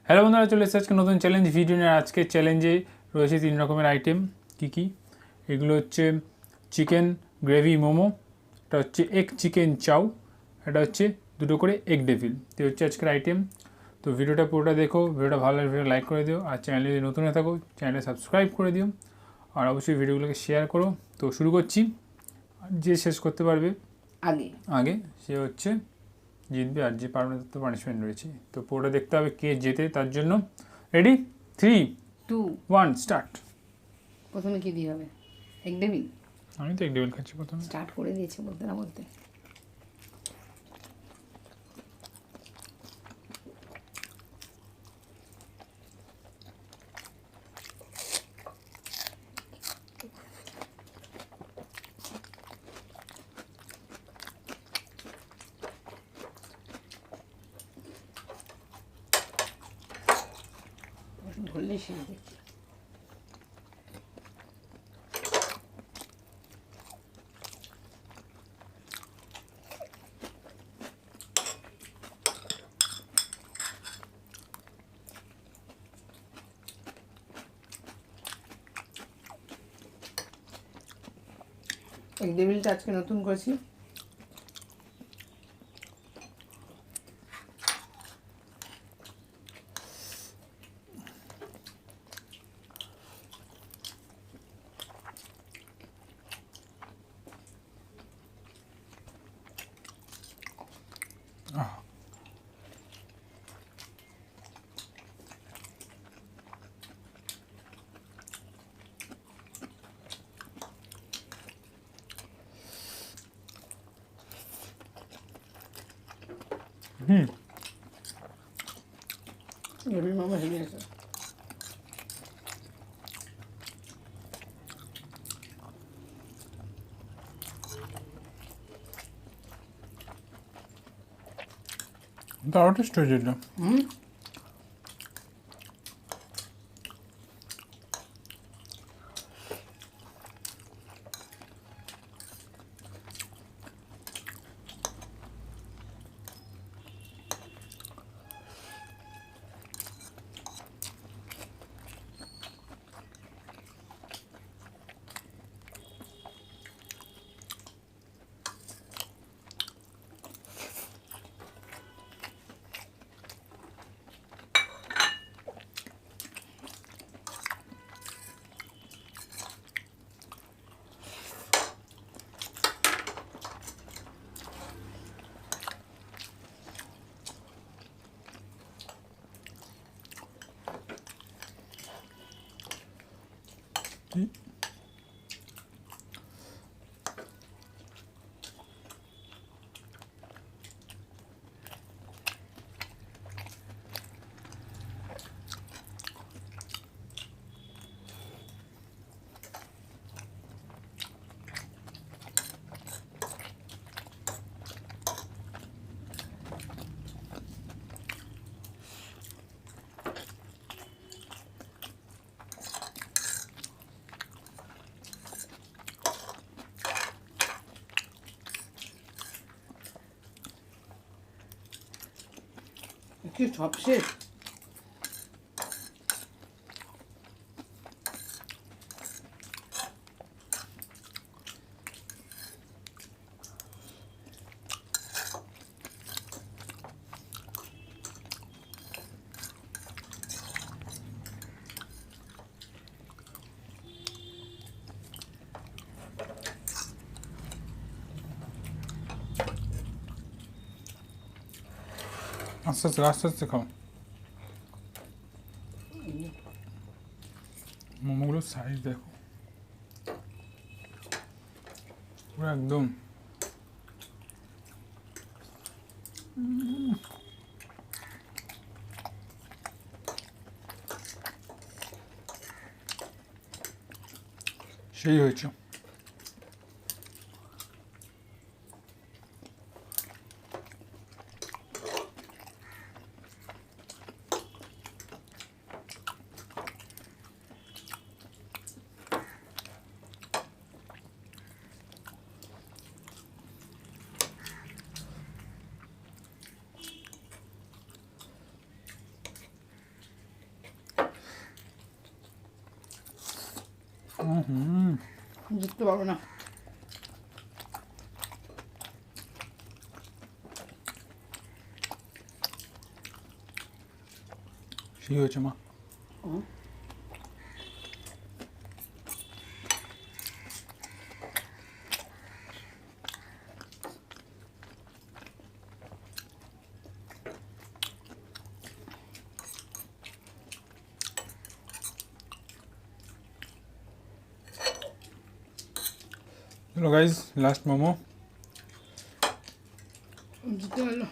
Hello বন্ধুরা, চলে এসেছে আজকে নতুন চ্যালেঞ্জ ভিডিও নিয়ে। আজকে চ্যালেঞ্জে রয়েছে 3 রকমের আইটেম। কী এগুলো হচ্ছে চিকেন গ্রেভি মোমো, এটা হচ্ছে এগ চিকেন চাউ, এটা হচ্ছে দুটো করে এগ ডেভিল। তো হচ্ছে আজকের আইটেম। তো ভিডিওটা পুরোটা দেখো, ভিডিওটা ভালো লাগলে ভিডিও লাইক করে দিও, আর চ্যানেলে যদি নতুন হয়ে থাকো চ্যানেলে সাবস্ক্রাইব করে দিও, আর অবশ্যই ভিডিওগুলোকে শেয়ার করো। তো শুরু করছি। যে শেষ করতে পারবে আগে সে হচ্ছে জিতবে, আর যে পারবে তো পানিশমেন্ট রয়েছে। তো পুরোটা দেখতে হবে কে জেতে, তার জন্য রেডি 3 2 1 স্টার্ট। প্রথমে কি দিয়ে হবে? Egg devil. আমি তো এগ ডেভিল খাচ্ছি প্রথমে। স্টার্ট করে দিয়েছে বলতে না বলতে। ধরলে শেষ দেখছি। এগ ডেভিলটা আজকে নতুন করেছি। গ্রেভি মোমো হেভি আছে। দারুণ টেস্ট হয়েছে এটা। কি সব শেষ? আস্তে আস্তে আস্তে আস্তে খাও। মোমোগুলোর সাইজ দেখো, পুরো একদম সেই হয়েছে। জিততে পারবো না। সেই হয়েছে মা। চলো গাইজ, লাস্ট মোমো। জিততে পারলো।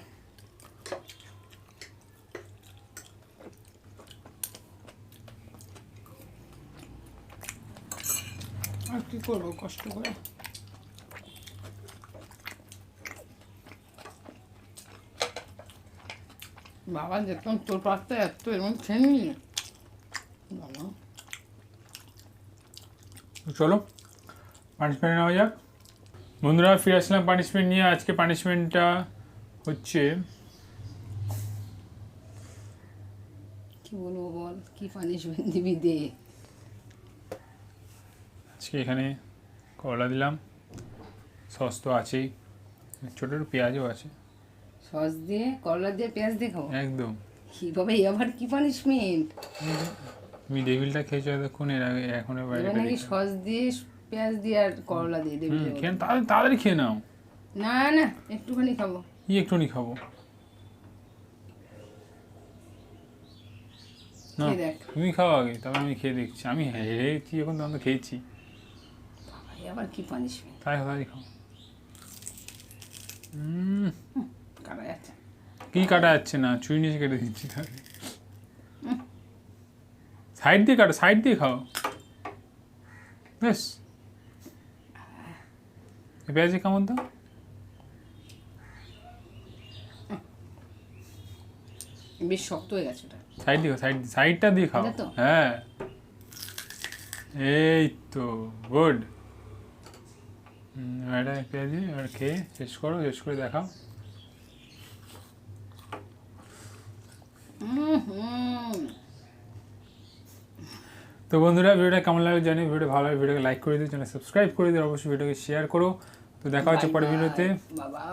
আর কি করবো কষ্ট করে। বাবা যেতাম তোর পাশটা এত এর মধ্যে খেয়ে নিলি বাবা। চলো পানিশমেন্ট নেওয়া যাক। বন্ধুরা ফিরে আসলাম পানিশমেন্ট নিয়ে। আজকে পানিশমেন্টটা হচ্ছে, কি বলবো বল, কি পানিশমেন্ট দিবি দে। আজকে এখানে করলা দিলাম, সস তো আছেই, ছোটো একটু পেঁয়াজও আছে। সস দিয়ে করলা দিয়ে পেঁয়াজ দিয়ে খাবো একদম। কি বাবা, এই আবার কি পানিশমেন্ট? তুমি ডেভিলটা খেয়েছো এতক্ষণ, এর আগে এখন এবার নাকি সস দিয়ে পেঁয়াজ দিয়ে আর করলা দিয়ে দেবি? খেয়ে তাড়াতাড়ি খেয়ে নাও। না না, একটুখানি খাবো। কি একটুখানি খাবো না, খেয়ে দেখ। তুমি খাও আগে, তবে আমি খেয়ে দেখছি। আমি হেরেছি এখন, তখন তো খেয়েছি। এই আবার কি পানিশমেন্ট? তাই তাড়াতাড়ি খাও। কাটা যাচ্ছে। কি কাটা যাচ্ছে না, চুই নিয়ে কেটে দিচ্ছি তাহলে। সাইড দিয়ে কাটো, সাইড দিয়ে খাও বেশ। পেঁয়াজে কেমন তো বেশ শক্ত হয়ে গেছে ওটা। সাইড দিয়ে, সাইডটা দিয়ে খাও। তো? হ্যাঁ এই তো গুড। এটা পেঁয়াজি আর খেয়ে শেষ করো, শেষ করে দেখাও। তো বন্ধুরা ভিডিওটা কেমন লাগে জানি, ভিডিও ভালো লাগে ভিডিওকে লাইক করে দিও, চ্যানেল সাবস্ক্রাইব করে দিও, অবশ্যই ভিডিওকে শেয়ার করো। তো দেখা হচ্ছে পরের ভিডিওতে। বাবা।